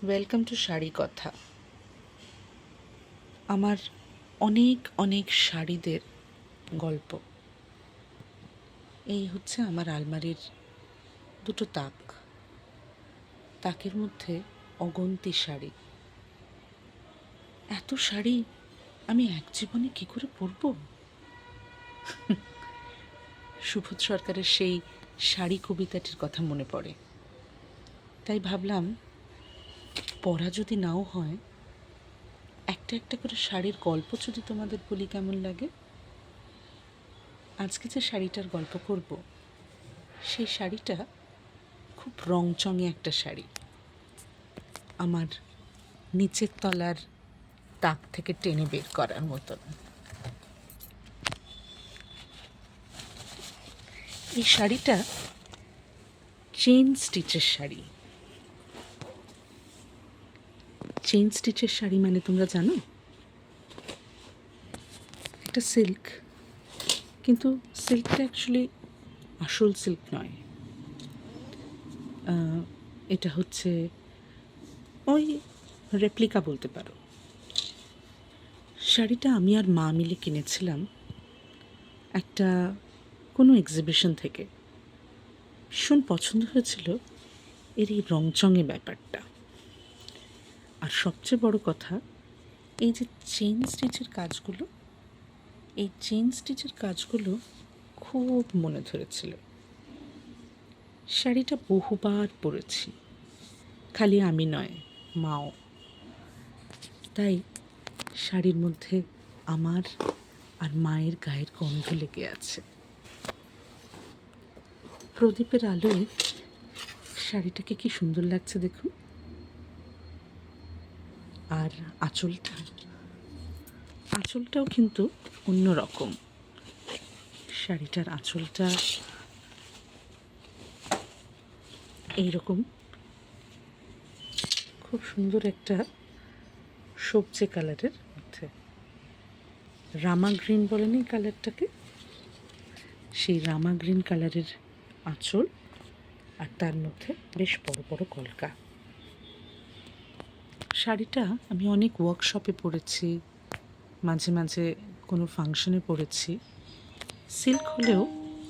Welcome to sari কথা। আমার অনেক অনেক শাড়িদের গল্প। এই হচ্ছে আমার আলমারির দুটো তাক। তাকের মধ্যে অগন্তি শাড়ি। এত শাড়ি আমি এক জীবনে কী করে পরব? সুবোধ সরকারের সেই শাড়ি কবিতাটির কথা মনে পড়ে। তাই ভাবলাম, পড়া যদি নাও হয়, একটা একটা করে শাড়ির গল্প যদি তোমাদের বলি কেমন লাগে। আজকে যে শাড়িটার গল্প করব, সেই শাড়িটা খুব রংচঙে একটা শাড়ি। আমার নিচের তলার তাক থেকে টেনে বের করার মতন। এই শাড়িটা চেইন স্টিচের শাড়ি। চেইন স্টিচের শাড়ি মানে তোমরা জানো? একটা সিল্ক, কিন্তু সিল্কটা অ্যাকচুয়ালি আসল সিল্ক নয়। এটা হচ্ছে ওই রেপ্লিকা বলতে পারো। শাড়িটা আমি আর মা মিলে কিনেছিলাম একটা কোনো এক্সিবিশন থেকে। ভীষণ পছন্দ হয়েছিল এর এই রংচঙে ব্যাপারটা। আর সবচেয়ে বড় কথা, এই যে চেইন স্টিচের কাজগুলো, এই চেইন স্টিচের কাজগুলো খুব মনে ধরেছিল। শাড়িটা বহুবার পরেছি, খালি আমি নয়, মাও। তাই শাড়ির মধ্যে আমার আর মায়ের গায়ের গন্ধ লেগে আছে। প্রদীপের আলোয় শাড়িটাকে কি সুন্দর লাগছে দেখুন। আর আঁচলটাও কিন্তু অন্য রকম। শাড়িটার আঁচলটা এইরকম খুব সুন্দর একটা সবজি কালারের মধ্যে, রামা গ্রিন বলেন এই কালারটাকে, সেই রামা গ্রিন কালারের আঁচল, আর তার মধ্যে বেশ বড় বড় কলকা। শাড়িটা আমি অনেক ওয়ার্কশপে পরেছি, মাঝে মাঝে কোনো ফাংশনে পরেছি। সিল্ক হলেও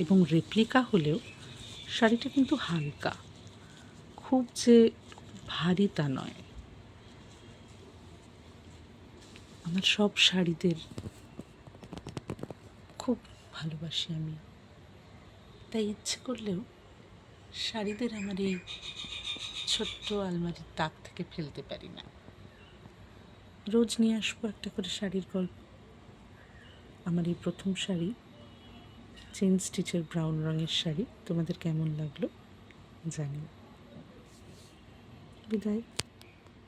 এবং রেপ্লিকা হলেও শাড়িটা কিন্তু হালকা, খুব যে ভারী তা নয়। আমার সব শাড়িদের খুব ভালোবাসি আমি, তাই ইচ্ছে করলেও শাড়িদের আমার এই ছোট্ট আলমারির তাক থেকে ফেলতে পারি না। রোজ নিয়ে আসবো একটা করে শাড়ির গল্প। আমার এই প্রথম শাড়ি, চেইন স্টিচের ব্রাউন রঙের শাড়ি, তোমাদের কেমন লাগলো জানিও। বিদায়।